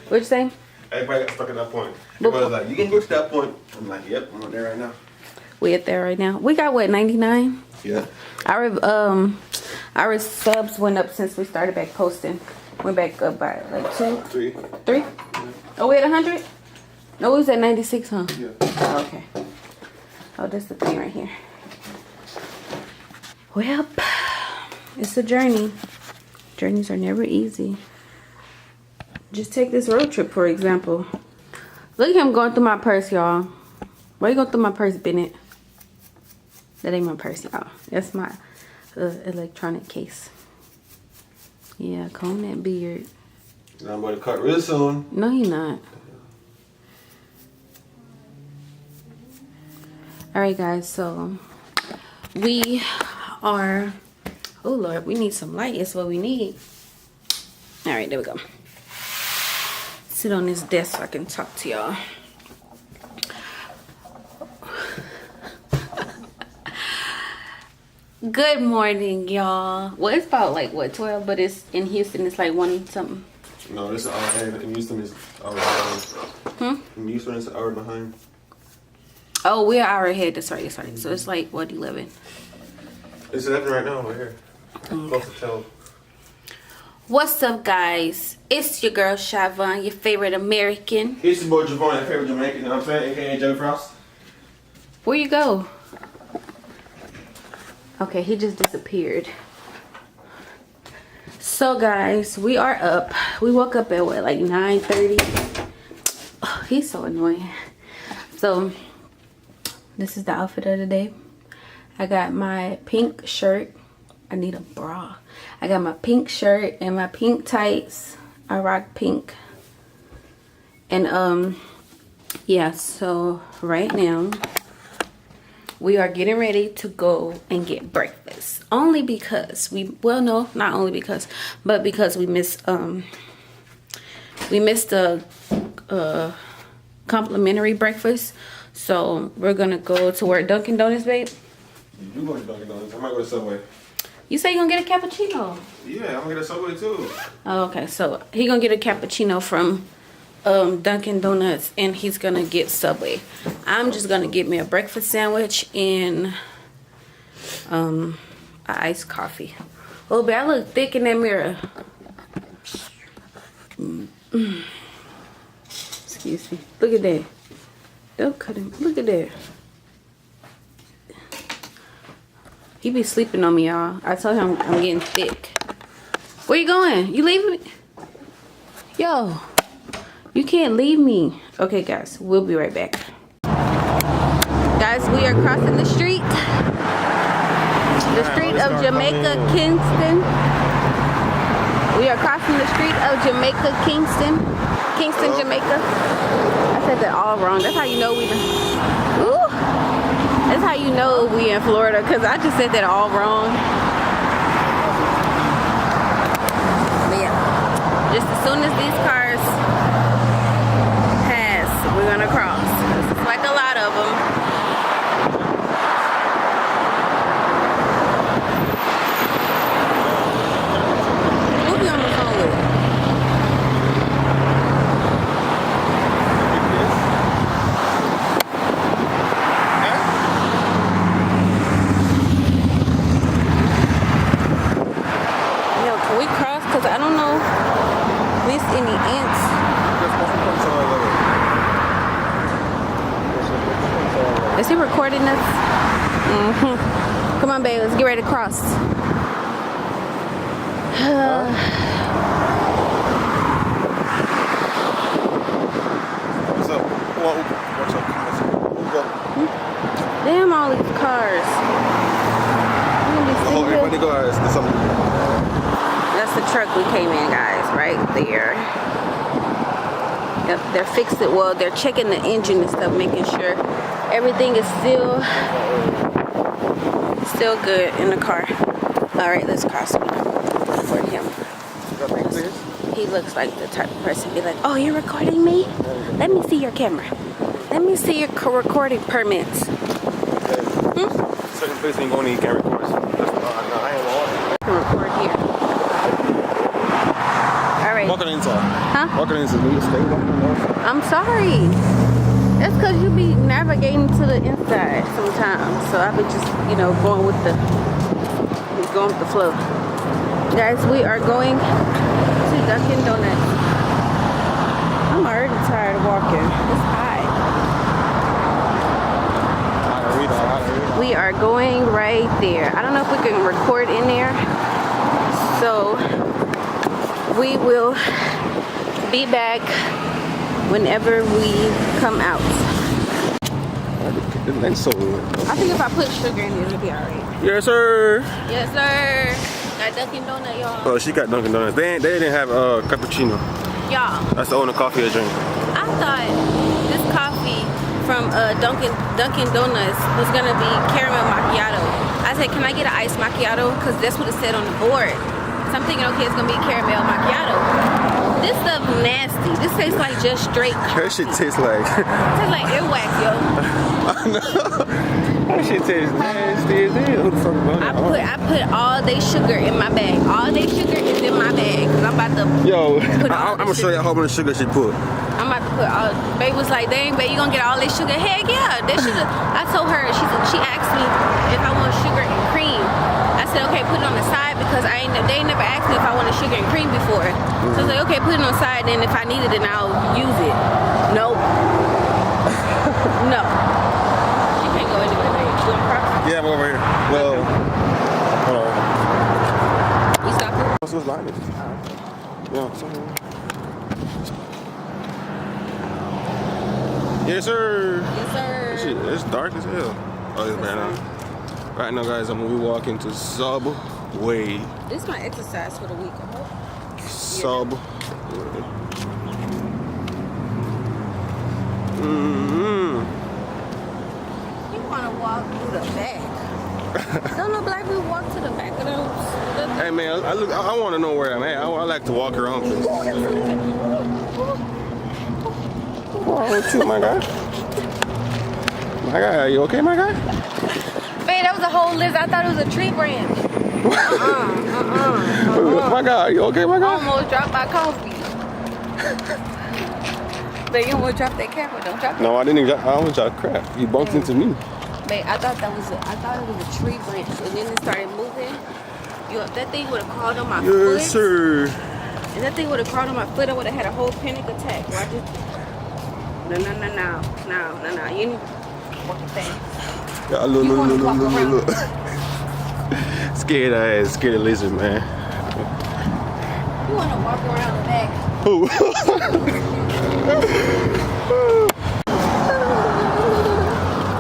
What'd you say? Everybody got stuck at that point. Everybody was like, you can go to that point. I'm like, yep, I'm there right now. We at there right now. We got what, 99? Yeah. Our subs went up since we started back posting. Went back up by like 2, 3. Yeah. Oh, we at 100? No, we was at 96, huh? Yeah. Oh, okay. Oh, that's the thing right here. Well, it's a journey. Journeys are never easy. Just take this road trip, for example. Look at him going through my purse, y'all. Why you going through my purse, Bennett? That ain't my purse, y'all. That's my electronic case. Yeah, comb that beard. I'm going to cut real soon. No, he not. Alright, guys, so we are... Oh, Lord, we need some light. That's what we need. Alright, there we go. Sit on this desk so I can talk to y'all. Good morning, y'all. Well, it's about like what, 12, but it's in Houston. It's like 1 something. No, this is hour ahead. In Houston, it's hour behind. In Houston, it's an hour behind. Oh, we're an hour ahead. That's right. That's right. So it's like what, 11? It's 11 right now. We're here. Close to 12. What's up, guys? It's your girl Syvon, your favorite American. It's your boy Javon, your favorite Jamaican. You know what I'm saying? AKA Joe Frost. Where you go? Okay, he just disappeared. So guys, we are up. We woke up at what, like 9:30? Oh, he's so annoying. So this is the outfit of the day. I got my pink shirt. I need a bra. I got my pink shirt and my pink tights. I rock pink. And yeah, so right now we are getting ready to go and get breakfast. Only because well, no, not only because, but because we missed a complimentary breakfast. So we're gonna go to where, Dunkin' Donuts, babe? You going to Dunkin' Donuts? I might go to Subway. You say you're gonna get a cappuccino? Yeah, I'm gonna get a Subway too. Oh, okay, so he gonna get a cappuccino from Dunkin' Donuts, and he's gonna get Subway. I'm just gonna get me a breakfast sandwich and a iced coffee. Oh, but I look thick in that mirror. Excuse me. Look at that. Don't cut him. Look at that. He be sleeping on me, y'all. I told him I'm getting thick. Where you going? You leaving me? Yo. You can't leave me. Okay, guys, we'll be right back. Guys, we are crossing the street. The street of Jamaica, Kingston. We are crossing the street of Jamaica, Kingston, Jamaica. I said that all wrong. That's how you know that's how you know we in Florida, because I just said that all wrong. But yeah, just as soon as these cars we're gonna cross. It's like a lot of them. Who be on the phone with? Yo, can we cross? Cause I don't know if there's any ants. Is he recording us? Come on, babe. Let's get ready to cross. What's up? What's up? Damn, all these cars. That's the truck we came in, guys. Right there. Yep, they're fixing. Well, they're checking the engine and stuff, making sure everything is still good in the car. All right, let's cross. For him. He looks like the type of person be like, "Oh, you're recording me? Let me see your camera. Let me see your recording permits." Second place ain't going to can't record. I ain't I can record here. All right, Walk on the inside. Huh? Walk on the inside. You stay walking on the outside. I'm sorry. That's because you be navigating to the inside sometimes. So I be just, you know, going with the flow. Guys, we are going to Dunkin' Donuts. I'm already tired of walking. It's hot. We are going right there. I don't know if we can record in there. So we will be back whenever we come out. I think if I put sugar in it, it'll be alright. Yes, sir. Yes, sir. Got Dunkin' Donut, y'all. Oh, she got Dunkin' Donuts. They didn't have cappuccino. Y'all, That's the only coffee I drink. I thought this coffee from Dunkin' Donuts was gonna be caramel macchiato. I said, can I get an iced macchiato? Because that's what it said on the board. So I'm thinking, okay, it's gonna be caramel macchiato. This stuff nasty. This tastes like just straight coffee. That shit tastes like... It tastes like earwax, yo. I know. That shit tastes nasty as hell. Who the fuck about it? I put all day sugar in my bag. All day sugar is in my bag. Cause I'm about to I'm gonna show you how much sugar she put. I'm about to put all. Babe was like, dang, babe, you gonna get all this sugar? Heck yeah, that sugar. I told her, she asked me if I want sugar and cream. I said, okay, put it on the side because they never asked me if I wanted sugar and cream before. So I was like, okay, put it on the side, and if I need it, then I'll use it. Nope. No. She can't go anywhere, babe. You want cross? Yeah, I'm over here. Well, hold on. You stop it? What's this line? Yeah, somewhere. Yes, sir. Yes, sir. Shit, it's dark as hell. Oh, it's bad now. Right now, guys, I'm gonna be walking to Subway. This is my exercise for the week. I hope. Subway. You want to walk through the back. Don't no black people walk to the back of those? Hey, man, I want to know where I'm at. I like to walk around places. What's wrong with you, my guy? My guy, are you okay, my guy? Man, that was a whole list. I thought it was a tree branch. My guy, are you okay, my I guy? almost dropped my coffee. But you almost dropped that camera. Don't drop it. No, I didn't. I almost dropped crap. You bumped into me. Babe, I thought it was a tree branch, and then it started moving. That thing would have crawled on my foot. Yes, sir. And that thing would have crawled on my foot. I would have had a whole panic attack. Watch it. No. You need to walk fast. Yeah, look. Scared ass, scared of lizard, man. You want to walk around the back? Who?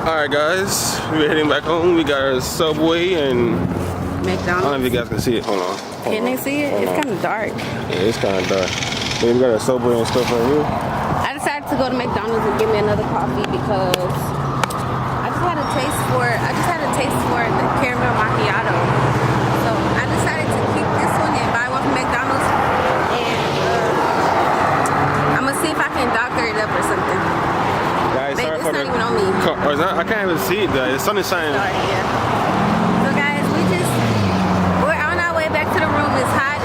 Alright, guys, we're heading back home. We got our Subway and McDonald's. I don't know if you guys can see it. Hold on. Can they see it? It's kind of dark. Yeah, it's kind of dark. Then we got our Subway and stuff right here. I decided to go to McDonald's and get me another coffee because I just had a taste for the caramel macchiato. So I decided to keep this one and buy one from McDonald's, and I'm gonna see if I can doctor it up or something. Guys, Babe, sorry it's for not the... even on me. I can't even see it, guys. The sun is shining. Sorry, yeah. So guys, we're on our way back to the room. It's hot.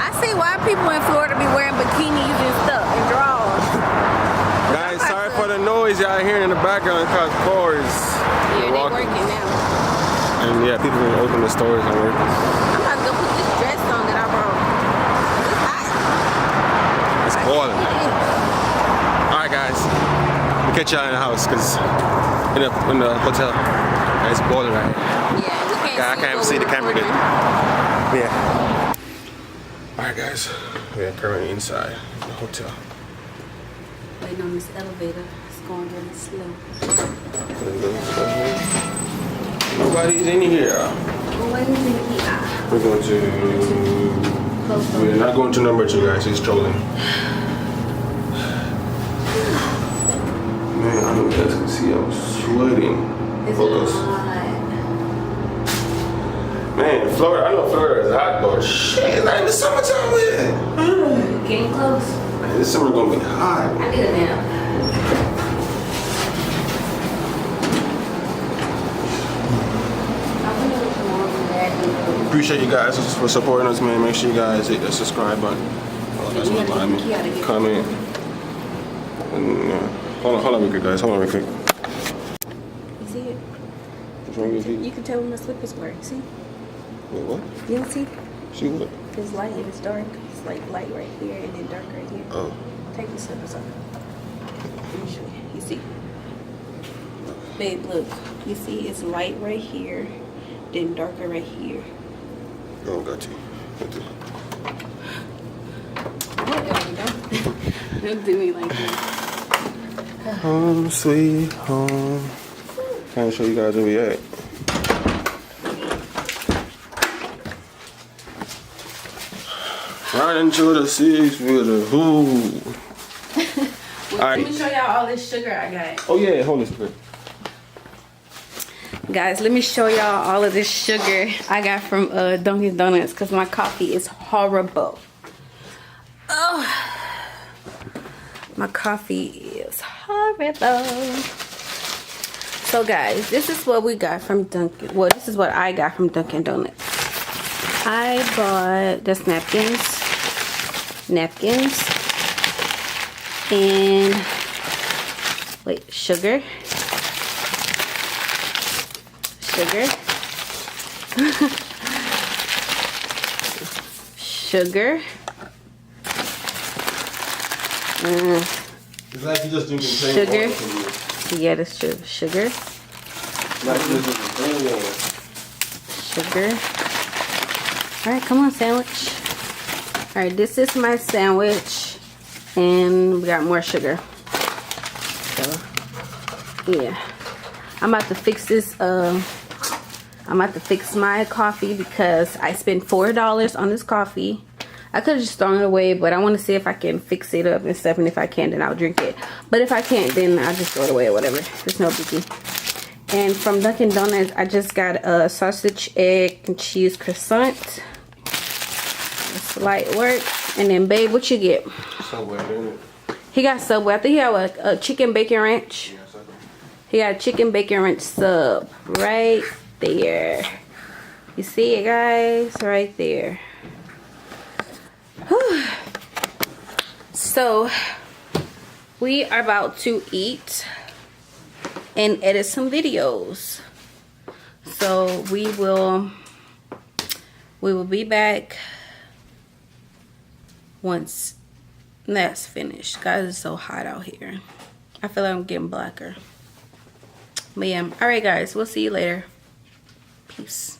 I see why people in Florida be wearing bikinis and stuff and drawers. Guys, sorry for the noise y'all hearing in the background because cars. Yeah, they working now. And yeah, people can open the stores and work. I'm about to go put this dress on that I brought. It's hot. It's boiling. Alright, guys. We'll catch y'all in the house because in the hotel. It's boiling right here. Yeah, we can't I can't even see the camera good. Yeah. Alright, guys. We are currently inside the hotel. Waiting on this elevator. It's going really slow. Nobody's in here. We're We're going to... We're not going to number 2, guys. He's trolling. Man, I don't know if you guys can see. I'm sweating. Focus. Man, Florida, I know Florida is hot, but shit, it's not even summertime yet. Getting close. Man, this summer's gonna be hot. I need a nap. I wonder what tomorrow my dad needs. appreciate you guys for supporting us, man. Make sure you guys hit the subscribe button. That's what behind me. Comment. And, hold on real quick, guys. Hold on real quick. You see it? What's wrong with you? You can tell when the slippers work. See? Wait, what? You don't see? See what? It's light and it's dark. It's like light right here and then dark right here. Oh. Take the slippers off. Let me show you. You see? Babe, look. You see it's light right here, then darker right here. Oh, got you. Don't do me like that. Home sweet home. Trying to show you guys where we at. Right into the six with a who. Let me show y'all all this sugar I got. Oh yeah, hold this quick. Guys, let me show y'all all of this sugar I got from Dunkin' Donuts because my coffee is horrible. Oh, my coffee is horrible. So guys, this is what we got from Dunkin'. Well, this is what I got from Dunkin' Donuts. I bought just napkins, and wait, sugar, sugar, It's like you just drinking sugar. Yeah, that's true. Sugar. Like you just drinking plain water. Sugar. All right, come on, sandwich. All right, this is my sandwich, and we got more sugar. So, yeah, I'm about to fix this. I'm about to fix my coffee because I spent $4 on this coffee. I could have just thrown it away, but I want to see if I can fix it up and stuff. And if I can, then I'll drink it. But if I can't, then I'll just throw it away or whatever. It's no biggie. And from Dunkin' Donuts, I just got a sausage, egg, and cheese croissant. It's light work. And then, babe, what you get? Subway, didn't it? He got Subway. I think he had a chicken bacon ranch. He got a chicken bacon ranch sub right there. You see it, guys? Right there. Whew. So, we are about to eat and edit some videos. So we will be back once that's finished. Guys, it's so hot out here. I feel like I'm getting blacker. But yeah, alright guys, we'll see you later. Peace.